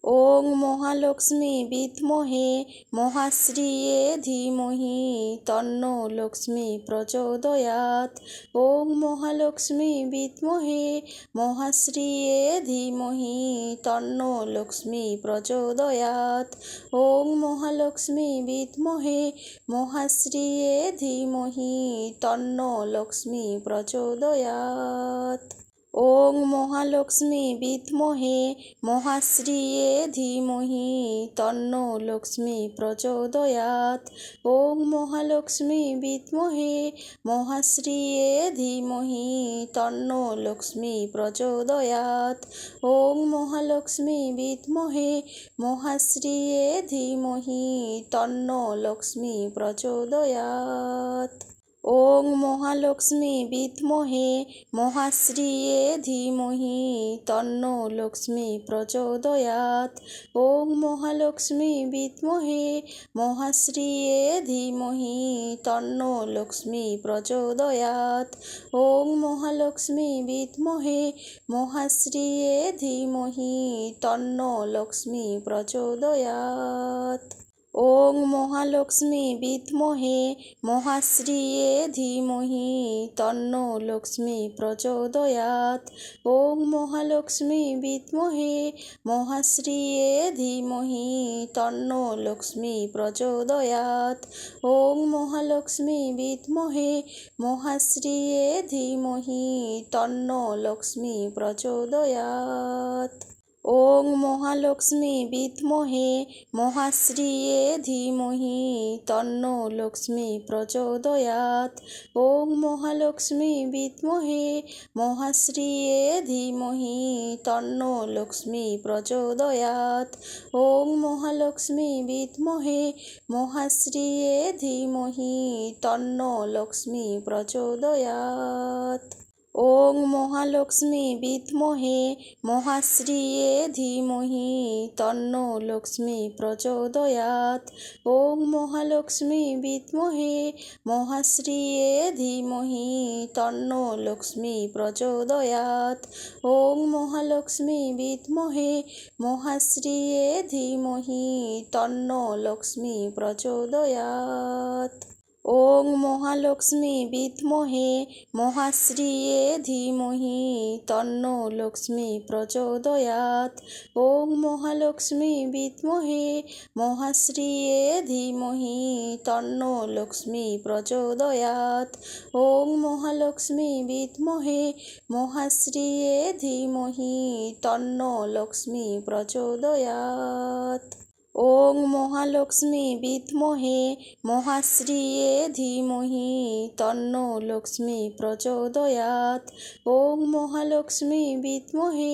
ওং মহালক্ষ্মী বিদ্মহে মহাশ্রিয়ে ধীমহি তন্নো লক্ষ্মী প্রচোদয়াৎ। ওং মহালক্ষ্মী বিদ্মহে মহাশ্রিয়ে ধীমহি তন্নো লক্ষ্মী প্রচোদয়াৎ। ওং মহালক্ষ্মী বিদ্মহে মহাশ্রিয়ে ধীমহি তন্নো লক্ষ্মী প্রচোদয়াৎ। ওং মহালক্ষ্মী বিদ্মহে মহাশ্রিয়ে ধীমহি তন্নো লক্ষ্মী প্রচোদয়াৎ। ওং মহালক্ষ্মী বিদ্মহে মহাশ্রিয়ে ধীমহি তন্নো লক্ষ্মী প্রচোদয়াৎ। ওং মহালক্ষ্মী বিদ্মহে মহাশ্রিয়ে ধীমহি তন্নো লক্ষ্মী প্রচোদয়াৎ। ওং মহালক্ষ্মী বিদ্মহে মহাশ্রিয়ে ধীমহি তন্নো লক্ষ্মী প্রচোদয়াৎ। ওং মহালক্ষ্মী বিদ্মহে মহাশ্রিয়ে ধীমহি তন্নো লক্ষ্মী প্রচোদয়াৎ। ওং মহালক্ষ্মী বিদ্মহে মহাশ্রিয়ে ধীমহি তন্নো লক্ষ্মী প্রচোদয়াৎ। ওং মহালক্ষ্মী বিদ্মহে মহাশ্রিয়ে ধীমহি তন্নো লক্ষ্মী প্রচোদয়াৎ। ওং মহালক্ষ্মী বিদ্মহে মহাশ্রিয়ে ধীমহি তন্নো লক্ষ্মী প্রচোদয়াৎ। ওং মহালক্ষ্মী বিদ্মহে মহাশ্রিয়ে ধীমহি তন্নো লক্ষ্মী প্রচোদয়াৎ। ওং মহালক্ষ্মী বিদ্মহে মহাশ্রিয়ে ধীমহি তন্নো লক্ষ্মী প্রচোদয়াৎ। ওং মহালক্ষ্মী বিদ্মহে মহাশ্রিয়ে ধীমহি তন্নো লক্ষ্মী প্রচোদয়াৎ। ওং মহালক্ষ্মী বিদ্মহে মহাশ্রিয়ে ধীমহি তন্নো লক্ষ্মী প্রচোদয়াৎ। ওং মহালক্ষ্মী বিদ্মহে মহাশ্রিয়ে ধীমহি তন্নো লক্ষ্মী প্রচোদয়াৎ। ওং মহালক্ষ্মী বিদ্মহে মহাশ্রিয়ে ধীমহি তন্নো লক্ষ্মী প্রচোদয়াৎ। ওং মহালক্ষ্মী বিদ্মহে মহাশ্রিয়ে ধীমহি তন্নো লক্ষ্মী প্রচোদয়াৎ। ওং মহালক্ষ্মী বিদ্মহে মহাশ্রিয়ে ধীমহি তন্নো লক্ষ্মী প্রচোদয়াৎ। ওং মহালক্ষ্মী বিদ্মহে মহাশ্রিয়ে ধীমহি তন্নো লক্ষ্মী প্রচোদয়াৎ। ওং মহালক্ষ্মী বিদ্মহে মহাশ্রিয়ে ধীমহি তন্নো লক্ষ্মী প্রচোদয়াৎ। ওং মহালক্ষ্মী বিদ্মহে মহাশ্রিয়ে ধীমহি তন্নো লক্ষ্মী প্রচোদয়াৎ। ওং মহালক্ষ্মী বিদ্মহে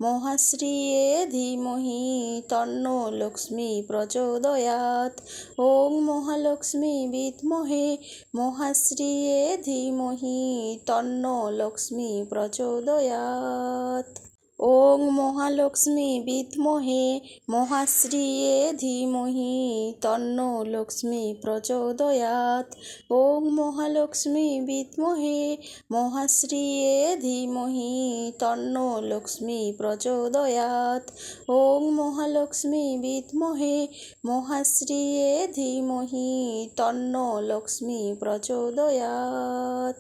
মহাশ্রিয়ে ধীমহি তন্নো লক্ষ্মী প্রচোদয়াৎ। ওং মহালক্ষ্মী বিদ্মহে মহাশ্রিয়ে ধীমহি তন্নো লক্ষ্মী প্রচোদয়াৎ। ওং মহালক্ষ্মী বিদ্মহে মহাশ্রিয়ে ধীমহি তন্নো লক্ষ্মী প্রচোদয়াৎ। ওং মহালক্ষ্মী বিদ্মহে মহাশ্রিয়ে ধীমহি তন্নো লক্ষ্মী প্রচোদয়াৎ। ওং মহালক্ষ্মী বিদ্মহে মহাশ্রিয়ে ধীমহি তন্নো লক্ষ্মী প্রচোদয়াৎ।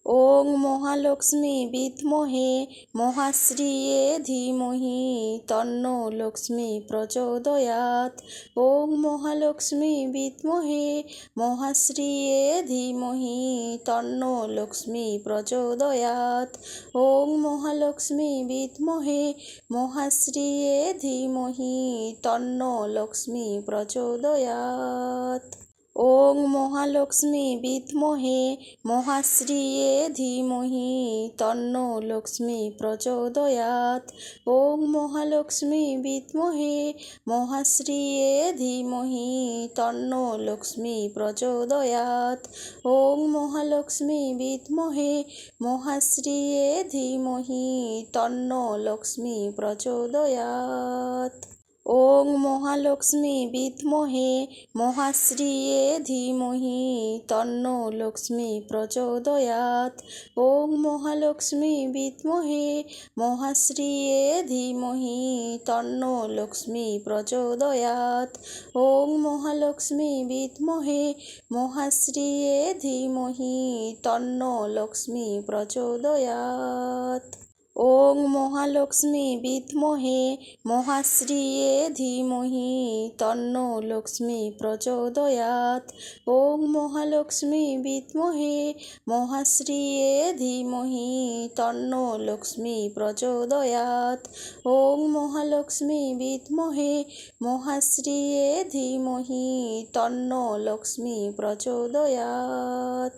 ওং মহালক্ষ্মী বিদ্মহে মহাশ্রিয়ে ধীমহি তন্নো লক্ষ্মী প্রচোদয়াৎ। ওং মহালক্ষ্মী বিদ্মহে মহাশ্রিয়ে ধীমহি তন্নো লক্ষ্মী প্রচোদয়াৎ। ওং মহালক্ষ্মী বিদ্মহে মহাশ্রিয়ে ধীমহি তন্নো লক্ষ্মী প্রচোদয়াৎ। ওং মহালক্ষ্মী বিদ্মহে মহাশ্রিয়ে ধীমহি তন্নো লক্ষ্মী প্রচোদয়াৎ। ওং মহালক্ষ্মী বিদ্মহে মহাশ্রিয়ে ধীমহি তন্নো লক্ষ্মী প্রচোদয়াৎ। ওং মহালক্ষ্মী বিদ্মহে মহাশ্রিয়ে ধীমহি তন্নো লক্ষ্মী প্রচোদয়াৎ। ওং মহালক্ষ্মী বিদ্মহে মহাশ্রিয়ে ধীমহি তন্নো লক্ষ্মী প্রচোদয়াৎ। ওং মহালক্ষ্মী বিদ্মহে মহাশ্রিয়ে ধীমহি তন্নো লক্ষ্মী প্রচোদয়াৎ। ওং মহালক্ষ্মী বিদ্মহে মহাশ্রিয়ে ধীমহি তন্নো লক্ষ্মী প্রচোদয়াৎ। ওং মহালক্ষ্মী বিদ্মহে মহাশ্রিয়ে ধীমহি তন্নো লক্ষ্মী প্রচোদয়াৎ। ওং মহালক্ষ্মী বিদ্মহে মহাশ্রিয়ে ধীমহি তন্নো লক্ষ্মী প্রচোদয়াৎ। ওং মহালক্ষ্মী বিদ্মহে মহাশ্রিয়ে ধীমহি তন্নো লক্ষ্মী প্রচোদয়াৎ।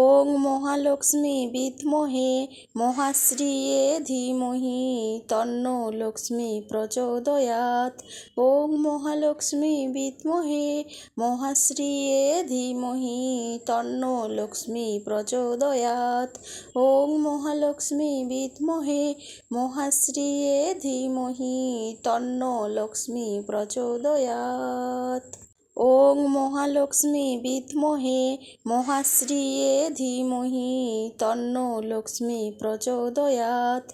ওং মহালক্ষ্মী বিদ্মহে মহাশ্রিয়ে ধীমহি তন্নো লক্ষ্মী প্রচোদয়াৎ। ওং মহালক্ষ্মী বিদ্মহে মহাশ্রিয়ে ধীমহি তন্নো লক্ষ্মী প্রচোদয়াৎ। ওং মহালক্ষ্মী বিদ্মহে মহাশ্রিয়ে ধীমহি তন্নো লক্ষ্মী প্রচোদয়াৎ। ওং মহালক্ষ্মী বিদ্মহে মহাশ্রিয়ে ধীমহি তন্নো লক্ষ্মী প্রচোদয়াৎ।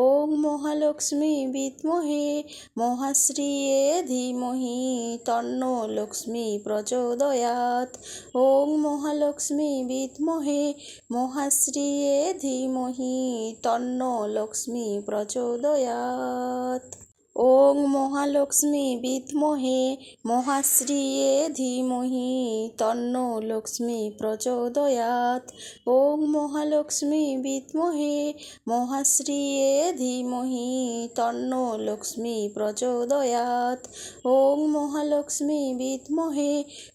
ওং মহালক্ষ্মী বিদ্মহে মহাশ্রিয়ে ধীমহি তন্নো লক্ষ্মী প্রচোদয়াৎ। ওং মহালক্ষ্মী বিদ্মহে মহাশ্রিয়ে ধীমহি তন্নো লক্ষ্মী প্রচোদয়াৎ। ওং মহালক্ষ্মী বিদ্মহে মহাশ্রিয়ে ধীমহি তন্নো লক্ষ্মী প্রচোদয়াৎ। ওং মহালক্ষ্মী বিদ্মহে মহাশ্রিয়ে ধীমহি তন্নো লক্ষ্মী প্রচোদয়াৎ। ওং মহালক্ষ্মী বিদ্মহে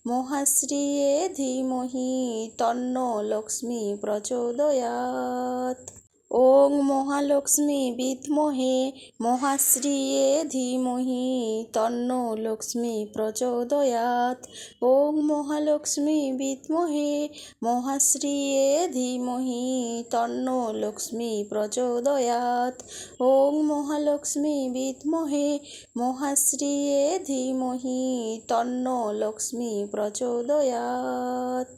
মহাশ্রিয়ে ধীমহি তন্নো লক্ষ্মী প্রচোদয়াৎ। ওং মহালক্ষ্মী বিদ্মহে মহাশ্রিয়ে ধীমহি তন্নো লক্ষ্মী প্রচোদয়াৎ। ওং মহালক্ষ্মী বিদ্মহে মহাশ্রিয়ে ধীমহি তন্নো লক্ষ্মী প্রচোদয়াৎ। ওং মহালক্ষ্মী বিদ্মহে মহাশ্রিয়ে ধীমহি তন্নো লক্ষ্মী প্রচোদয়াৎ।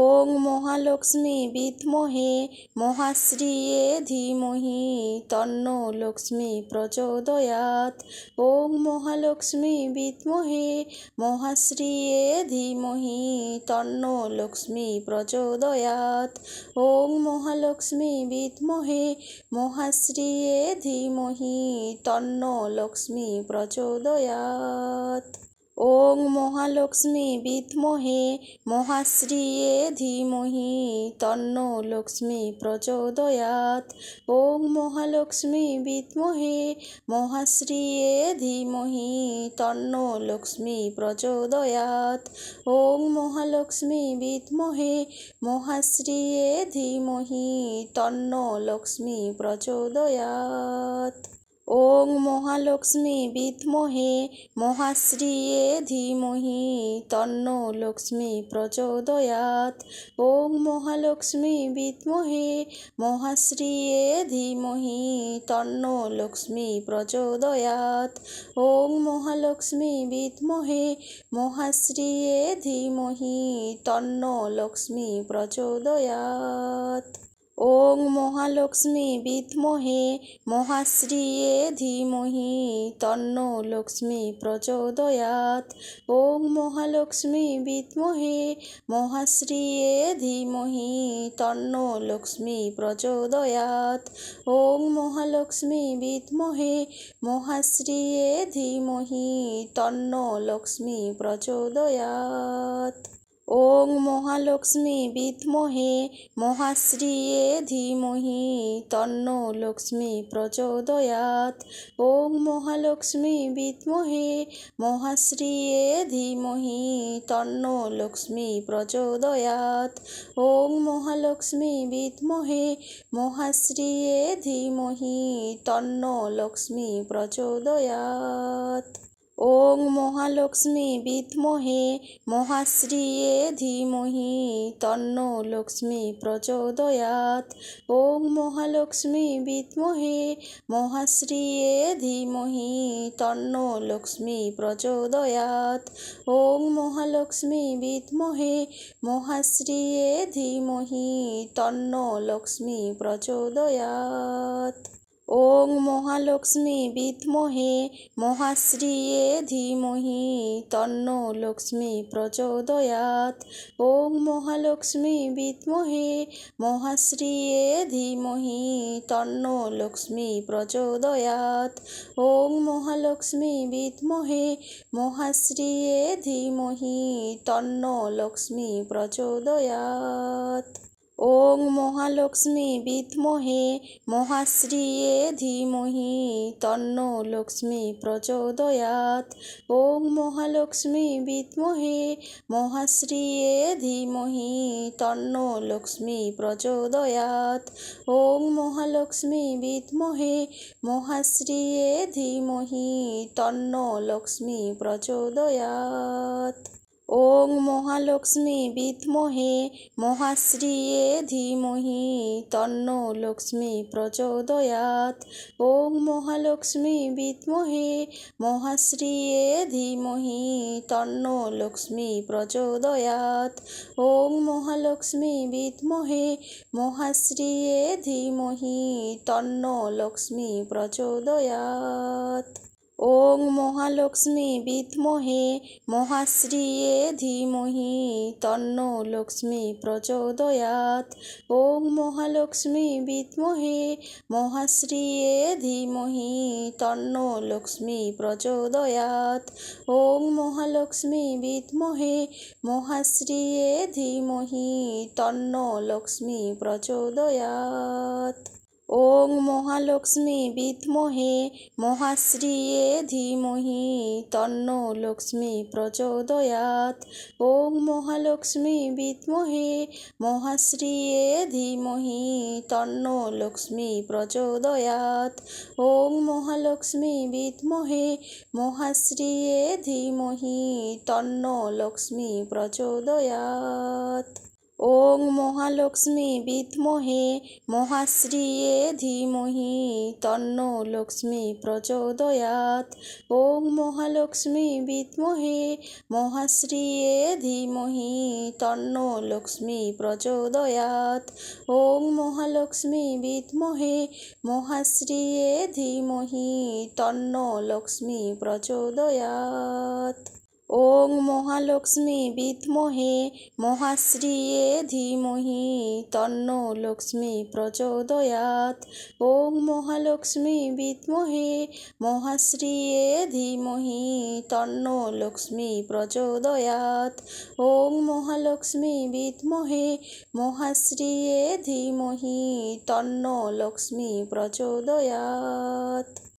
ওং মহালক্ষ্মী বিদ্মহে মহাশ্রিয়ে ধীমহি তন্নো লক্ষ্মী প্রচোদয়াৎ। ওং মহালক্ষ্মী বিদ্মহে মহাশ্রিয়ে ধীমহি তন্নো লক্ষ্মী প্রচোদয়াৎ। ওং মহালক্ষ্মী বিদ্মহে মহাশ্রিয়ে ধীমহি তন্নো লক্ষ্মী প্রচোদয়াৎ। ওং মহালক্ষ্মী বিদ্মহে মহাশ্রিয়ে ধীমহি তন্নো লক্ষ্মী প্রচোদয়াৎ। ওং মহালক্ষ্মী বিদ্মহে মহাশ্রিয়ে ধীমহি তন্নো লক্ষ্মী প্রচোদয়াৎ। ওং মহালক্ষ্মী বিদ্মহে মহাশ্রিয়ে ধীমহি তন্নো লক্ষ্মী প্রচোদয়াৎ। ওং মহালক্ষ্মী বিদ্মহে মহাশ্রিয়ে ধীমহি তন্নো লক্ষ্মী প্রচোদয়াৎ। ওং মহালক্ষ্মী বিদ্মহে মহাশ্রিয়ে ধীমহি তন্নো লক্ষ্মী প্রচোদয়াৎ। ওং মহালক্ষ্মী বিদ্মহে মহাশ্রিয়ে ধীমহি তন্নো লক্ষ্মী প্রচোদয়াৎ। ওং মহালক্ষ্মী বিদ্মহে মহাশ্রিয়ে ধীমহি তন্নো লক্ষ্মী প্রচোদয়াৎ। ওং মহালক্ষ্মী বিদ্মহে মহাশ্রিয়ে ধীমহি তন্নো লক্ষ্মী প্রচোদয়াৎ। ওং মহালক্ষ্মী বিদ্মহে মহাশ্রিয়ে ধীমহি তন্নো লক্ষ্মী প্রচোদয়াৎ। ওং মহালক্ষ্মী বিদ্মহে মহাশ্রিয়ে ধীমহি তন্নো লক্ষ্মী প্রচোদয়াৎ। ওং মহালক্ষ্মী বিদ্মহে মহাশ্রিয়ে ধীমহি তন্নো লক্ষ্মী প্রচোদয়াৎ। ওং মহালক্ষ্মী বিদ্মহে মহাশ্রিয়ে ধীমহি তন্নো লক্ষ্মী প্রচোদয়াৎ। ওং মহালক্ষ্মী বিদ্মহে মহাশ্রিয়ে ধীমহি তন্নো লক্ষ্মী প্রচোদয়াৎ। ওং মহালক্ষ্মী বিদ্মহে মহাশ্রিয়ে ধীমহি তন্নো লক্ষ্মী প্রচোদয়াৎ। ওং মহালক্ষ্মী বিদ্মহে মহাশ্রিয়ে ধীমহি তন্নো লক্ষ্মী প্রচোদয়াৎ। ওং মহালক্ষ্মী বিদ্মহে মহাশ্রিয়ে ধীমহি তন্নো লক্ষ্মী প্রচোদয়াৎ। ওং মহালক্ষ্মী বিদ্মহে মহাশ্রিয়ে ধীমহি তন্নো লক্ষ্মী প্রচোদয়াৎ। ওং মহালক্ষ্মী বিদ্মহে মহাশ্রিয়ে ধীমহি তন্নো লক্ষ্মী প্রচোদয়াৎ। ওং মহালক্ষ্মী বিদ্মহে মহাশ্রিয়ে ধীমহি তন্নো লক্ষ্মী প্রচোদয়াৎ। ওং মহালক্ষ্মী বিদ্মহে মহাশ্রিয়ে ধীমহি তন্নো লক্ষ্মী প্রচোদয়াৎ। ওং মহালক্ষ্মী বিদ্মহে মহাশ্রিয়ে ধীমহি তন্নো লক্ষ্মী প্রচোদয়াৎ। ওং মহালক্ষ্মী বিদ্মহে মহাশ্রিয়ে ধীমহি তন্নো লক্ষ্মী প্রচোদয়াৎ। ওং মহালক্ষ্মী বিদ্মহে মহাশ্রিয়ে ধীমহি তন্নো লক্ষ্মী প্রচোদয়াৎ। ওং মহালক্ষ্মী বিদ্মহে মহাশ্রিয়ে ধীমহি তন্নো লক্ষ্মী প্রচোদয়াৎ। ওং মহালক্ষ্মী বিদ্মহে মহাশ্রিয়ে ধীমহি তন্নো লক্ষ্মী প্রচোদয়াৎ। ওং মহালক্ষ্মী বিদ্মহে মহাশ্রিয়ে ধীমহি তন্নো লক্ষ্মী প্রচোদয়াৎ। ওং মহালক্ষ্মী বিদ্মহে মহাশ্রিয়ে ধীমহি তন্নো লক্ষ্মী প্রচোদয়াৎ। ওং মহালক্ষ্মী বিদ্মহে মহাশ্রিয়ে ধীমহি তন্নো লক্ষ্মী প্রচোদয়াৎ। ওং মহালক্ষ্মী বিদ্মহে মহাশ্রিয়ে ধীমহি তন্নো লক্ষ্মী প্রচোদয়াৎ। ওং মহালক্ষ্মী বিদ্মহে মহাশ্রিয়ে ধীমহি তন্নো লক্ষ্মী প্রচোদয়াৎ। ওং মহালক্ষ্মী বিদ্মহে মহাশ্রিয়ে ধীমহি তন্নো লক্ষ্মী প্রচোদয়াৎ। ওং মহালক্ষ্মী বিদ্মহে মহাশ্রিয়ে ধীমহি তন্নো লক্ষ্মী প্রচোদয়াৎ। ওং মহালক্ষ্মী বিদ্মহে মহাশ্রিয়ে ধীমহি তন্নো লক্ষ্মী প্রচোদয়াৎ। ওং মহালক্ষ্মী বিদ্মহে মহাশ্রিয়ে ধীমহি তন্নো লক্ষ্মী প্রচোদয়াৎ। ওং মহালক্ষ্মী বিদ্মহে মহাশ্রিয়ে ধীমহি তন্নো লক্ষ্মী প্রচোদয়াৎ। ওং মহালক্ষ্মী বিদ্মহে মহাশ্রিয়ে ধীমহি তন্নো লক্ষ্মী প্রচোদয়াৎ।